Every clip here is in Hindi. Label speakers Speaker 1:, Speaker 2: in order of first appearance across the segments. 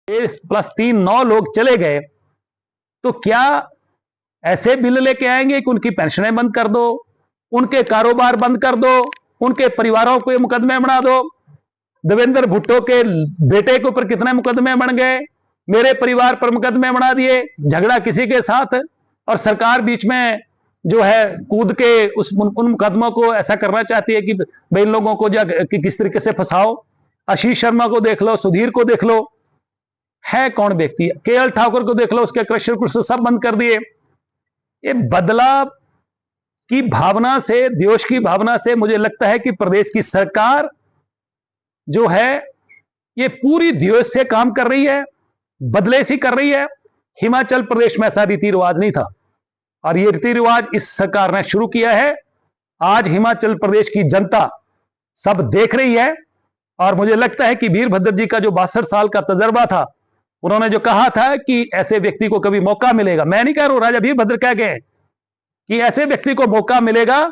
Speaker 1: +3 9 लोग चले गए, तो क्या ऐसे बिल लेके आएंगे कि उनकी पेंशनें बंद कर दो, उनके कारोबार बंद कर दो, उनके परिवारों को मुकदमे बना दो। देवेंद्र भुट्टो के बेटे के ऊपर कितने मुकदमे बन गए, मेरे परिवार पर मुकदमे बना दिए, झगड़ा किसी के साथ, और सरकार बीच में जो है कूद के उन मुकदमों को ऐसा करना चाहती है कि भाई इन लोगों को कि किस तरीके से फंसाओ। आशीष शर्मा को देख लो, सुधीर को देख लो, है कौन व्यक्ति, केएल ठाकुर को देख लो, उसके क्रशर कुशर सब बंद कर दिए। ये बदलाव की भावना से, द्वेष की भावना से मुझे लगता है कि प्रदेश की सरकार जो है ये पूरी द्वेष से काम कर रही है, बदले सी कर रही है। हिमाचल प्रदेश में ऐसा रीति रिवाज नहीं था और ये रीति रिवाज इस सरकार ने शुरू किया है। आज हिमाचल प्रदेश की जनता सब देख रही है और मुझे लगता है कि वीरभद्र जी का जो 62 साल का तजर्बा था, उन्होंने जो कहा था कि ऐसे व्यक्ति को कभी मौका मिलेगा, मैं नहीं कह रहा हूं, राजा वीरभद्र कह गए कि ऐसे व्यक्ति को मौका मिलेगा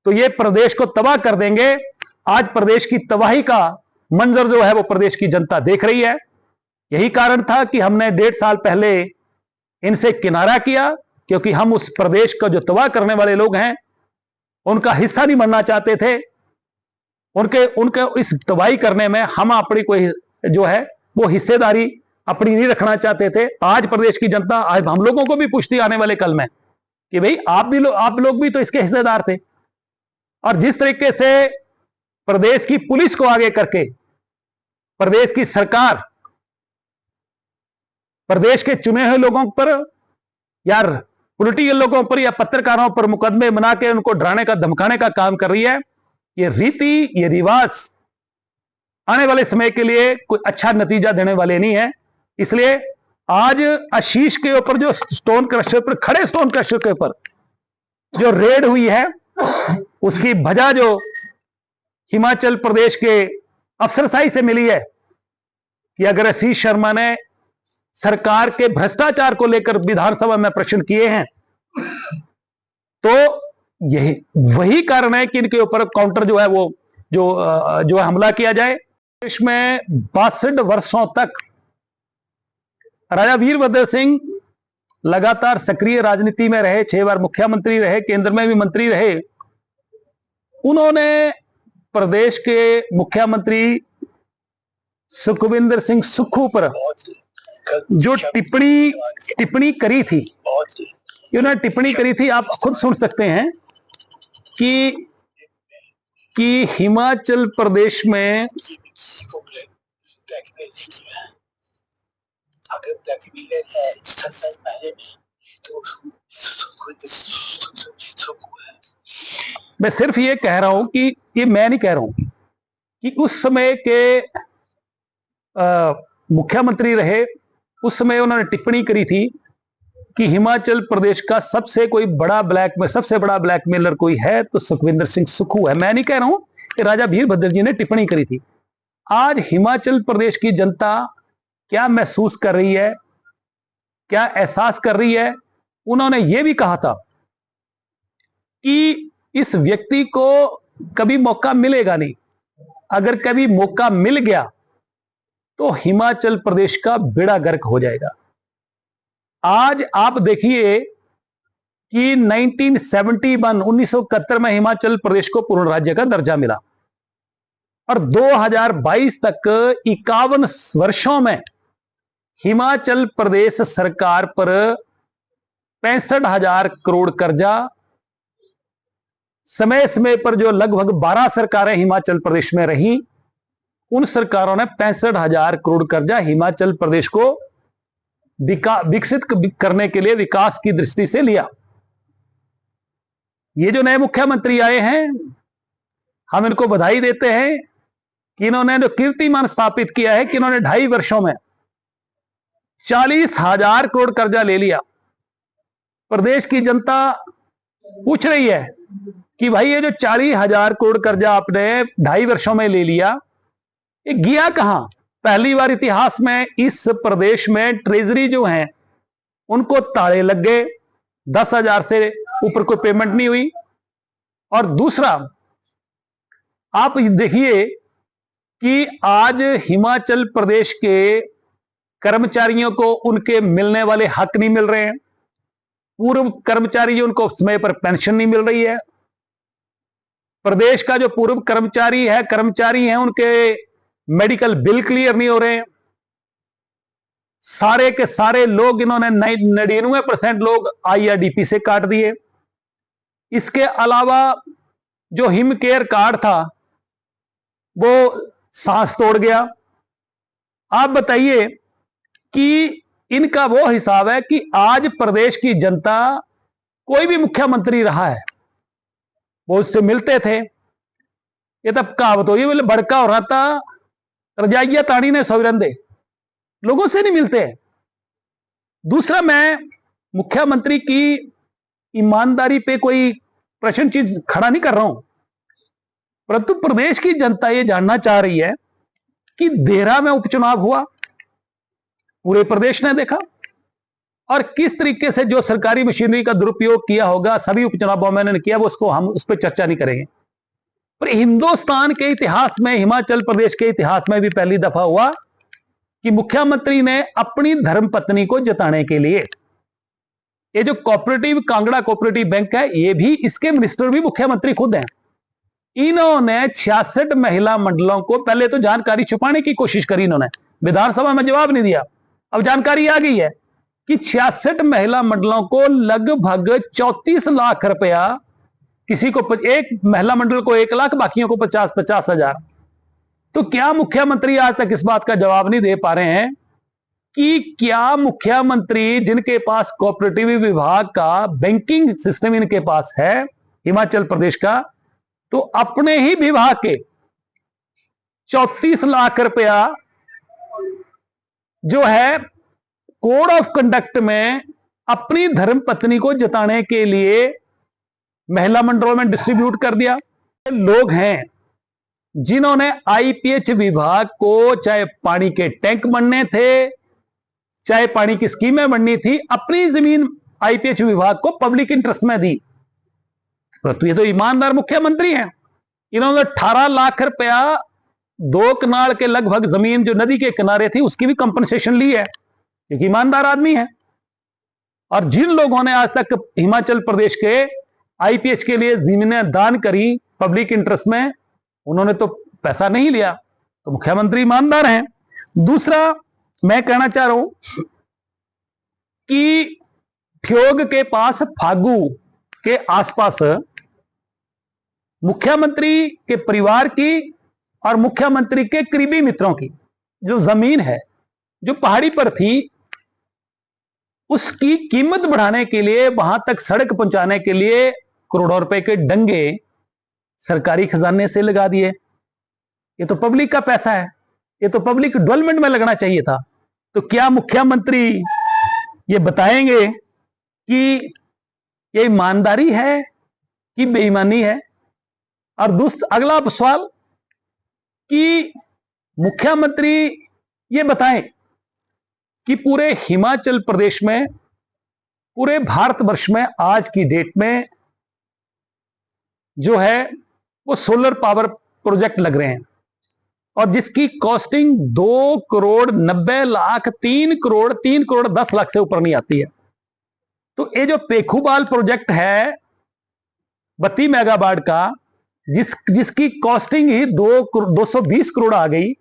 Speaker 1: तो ये प्रदेश को तबाह कर देंगे। आज प्रदेश की तबाही का मंजर जो है वो प्रदेश की जनता देख रही है। यही कारण था कि हमने 1.5 साल पहले इनसे किनारा किया, क्योंकि हम उस प्रदेश को जो तबाह करने वाले लोग हैं उनका हिस्सा नहीं बनना चाहते थे। उनके इस तबाही करने में हम अपनी कोई जो है वो हिस्सेदारी अपनी नहीं रखना चाहते थे। आज प्रदेश की जनता, आज हम लोगों को भी पूछती आने वाले कल में कि भाई आप लोग भी तो इसके हिस्सेदार थे। और जिस तरीके से प्रदेश की पुलिस को आगे करके प्रदेश की सरकार प्रदेश के चुने हुए लोगों पर या पॉलिटिकल लोगों पर या पत्रकारों पर मुकदमे बना के उनको डराने का, धमकाने का काम कर रही है, ये रीति, ये रिवाज आने वाले समय के लिए कोई अच्छा नतीजा देने वाले नहीं है। इसलिए आज आशीष के ऊपर जो स्टोन क्रशर पर खड़े स्टोन क्रशर के ऊपर जो रेड हुई है, उसकी वजह जो हिमाचल प्रदेश के अफसरशाही से मिली है कि अगर आशीष शर्मा ने सरकार के भ्रष्टाचार को लेकर विधानसभा में प्रश्न किए हैं तो यही वही कारण है कि इनके ऊपर काउंटर जो है वो जो हमला किया जाए। देश में 62 वर्षों तक राजा वीरभद्र सिंह लगातार सक्रिय राजनीति में रहे, 6 बार मुख्यमंत्री रहे, केंद्र में भी मंत्री रहे। उन्होंने प्रदेश के मुख्यमंत्री सुखविंदर सिंह सुक्खू पर जो टिप्पणी करी थी, उन्होंने टिप्पणी करी थी, आप खुद सुन सकते हैं कि हिमाचल प्रदेश में अगर ब्लैकमेल है तो मैं सिर्फ ये कह रहा हूं कि ये मैं नहीं कह रहा हूं कि उस समय के मुख्यमंत्री रहे, उस समय उन्होंने टिप्पणी करी थी कि हिमाचल प्रदेश का सबसे बड़ा ब्लैकमेलर कोई है तो सुखविंदर सिंह सुक्खू है। मैं नहीं कह रहा हूं कि राजा वीरभद्र जी ने टिप्पणी करी थी। आज हिमाचल प्रदेश की जनता क्या महसूस कर रही है, क्या एहसास कर रही है? उन्होंने यह भी कहा था कि इस व्यक्ति को कभी मौका मिलेगा नहीं, अगर कभी मौका मिल गया तो हिमाचल प्रदेश का बेड़ा गर्क हो जाएगा। आज आप देखिए कि 1971 में हिमाचल प्रदेश को पूर्ण राज्य का दर्जा मिला और 2022 तक 51 वर्षों में हिमाचल प्रदेश सरकार पर 65,000 करोड़ कर्जा, समय समय पर जो लगभग 12 सरकारें हिमाचल प्रदेश में रही, उन सरकारों ने 65,000 करोड़ कर्जा हिमाचल प्रदेश को विकसित करने के लिए विकास की दृष्टि से लिया। ये जो नए मुख्यमंत्री आए हैं, हम इनको बधाई देते हैं कि इन्होंने जो कीर्तिमान स्थापित किया है कि इन्होंने 2.5 वर्षों में 40,000 करोड़ कर्जा ले लिया। प्रदेश की जनता पूछ रही है कि भाई ये जो 40,000 करोड़ कर्जा आपने 2.5 वर्षों में ले लिया, ये गया कहां? पहली बार इतिहास में इस प्रदेश में ट्रेजरी जो है उनको ताले लग गए, 10,000 से ऊपर कोई पेमेंट नहीं हुई। और दूसरा, आप देखिए कि आज हिमाचल प्रदेश के कर्मचारियों को उनके मिलने वाले हक नहीं मिल रहे हैं, पूर्व कर्मचारी उनको समय पर पेंशन नहीं मिल रही है, प्रदेश का जो पूर्व कर्मचारी हैं उनके मेडिकल बिल क्लियर नहीं हो रहे हैं। सारे के सारे लोग इन्होंने 99% लोग IRDP से काट दिए। इसके अलावा जो हिम केयर कार्ड था वो सांस तोड़ गया। आप बताइए कि इनका वो हिसाब है कि आज प्रदेश की जनता, कोई भी मुख्यमंत्री रहा है, वो उससे मिलते थे। ये तब कहावत हो, ये भड़का हो रहा था रजाइया ताड़ी ने सौरंदे, लोगों से नहीं मिलते। दूसरा, मैं मुख्यमंत्री की ईमानदारी पे कोई प्रश्न चीज खड़ा नहीं कर रहा हूं, परंतु प्रदेश की जनता ये जानना चाह रही है कि देहरा में उपचुनाव हुआ, पूरे प्रदेश ने देखा, और किस तरीके से जो सरकारी मशीनरी का दुरुपयोग किया होगा सभी उपचुनावों में किया, वो उसको हम उस पर चर्चा नहीं करेंगे। पर हिंदुस्तान के इतिहास में, हिमाचल प्रदेश के इतिहास में भी पहली दफा हुआ कि मुख्यमंत्री ने अपनी धर्मपत्नी को जिताने के लिए, ये जो कोऑपरेटिव कांगड़ा कोऑपरेटिव बैंक है, ये भी, इसके मिनिस्टर भी मुख्यमंत्री खुद हैं। इन्होंने 66 महिला मंडलों को, पहले तो जानकारी छुपाने की कोशिश करी इन्होंने, विधानसभा में जवाब नहीं दिया, अब जानकारी आ गई है कि 66 महिला मंडलों को लगभग 34 लाख रुपया, किसी को एक महिला मंडल को 1 लाख, बाकियों को 50-50 हजार। तो क्या मुख्यमंत्री आज तक इस बात का जवाब नहीं दे पा रहे हैं कि क्या मुख्यमंत्री, जिनके पास कोऑपरेटिव विभाग का बैंकिंग सिस्टम इनके पास है हिमाचल प्रदेश का, तो अपने ही विभाग के 34 लाख रुपया जो है कोड ऑफ कंडक्ट में अपनी धर्मपत्नी को जिताने के लिए महिला मंडलों में डिस्ट्रीब्यूट कर दिया। लोग हैं जिन्होंने IPH विभाग को, चाहे पानी के टैंक बनने थे, चाहे पानी की स्कीमें बननी थी, अपनी जमीन IPH विभाग को पब्लिक इंटरेस्ट में दी। परंतु ये तो ईमानदार मुख्यमंत्री हैं, इन्होंने 18 लाख रुपया 2 कनाल के लगभग जमीन जो नदी के किनारे थी उसकी भी कंपनसेशन ली है, क्योंकि ईमानदार आदमी है। और जिन लोगों ने आज तक हिमाचल प्रदेश के IPH के लिए जमीनें दान करी पब्लिक इंटरेस्ट में, उन्होंने तो पैसा नहीं लिया, तो मुख्यमंत्री ईमानदार हैं। दूसरा, मैं कहना चाह रहा हूं कि ठियोग के पास, फागू के आसपास मुख्यमंत्री के परिवार की और मुख्यमंत्री के करीबी मित्रों की जो जमीन है, जो पहाड़ी पर थी, उसकी कीमत बढ़ाने के लिए, वहां तक सड़क पहुंचाने के लिए करोड़ों रुपए के डंगे सरकारी खजाने से लगा दिए। ये तो पब्लिक का पैसा है, ये तो पब्लिक डेवलपमेंट में लगना चाहिए था। तो क्या मुख्यमंत्री ये बताएंगे कि ये ईमानदारी है कि बेईमानी है? और अगला सवाल कि मुख्यमंत्री ये बताएं कि पूरे हिमाचल प्रदेश में, पूरे भारतवर्ष में आज की डेट में जो है वो सोलर पावर प्रोजेक्ट लग रहे हैं, और जिसकी कॉस्टिंग 2 करोड़ 90 लाख, 3 करोड़ 10 लाख से ऊपर नहीं आती है। तो ये जो पेखूबाल प्रोजेक्ट है 32 मेगावाट का, जिसकी कॉस्टिंग ही 220 करोड़ आ गई,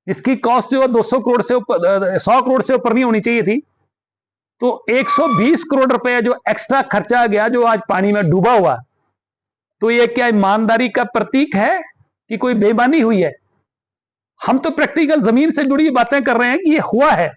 Speaker 1: जिसकी कॉस्ट जो 200 करोड़ से ऊपर, 100 करोड़ से ऊपर नहीं होनी चाहिए थी, तो 120 करोड़ रुपए जो एक्स्ट्रा खर्चा गया, जो आज पानी में डूबा हुआ, तो ये क्या ईमानदारी का प्रतीक है कि कोई बेईमानी हुई है? हम तो प्रैक्टिकल जमीन से जुड़ी बातें कर रहे हैं कि ये हुआ है।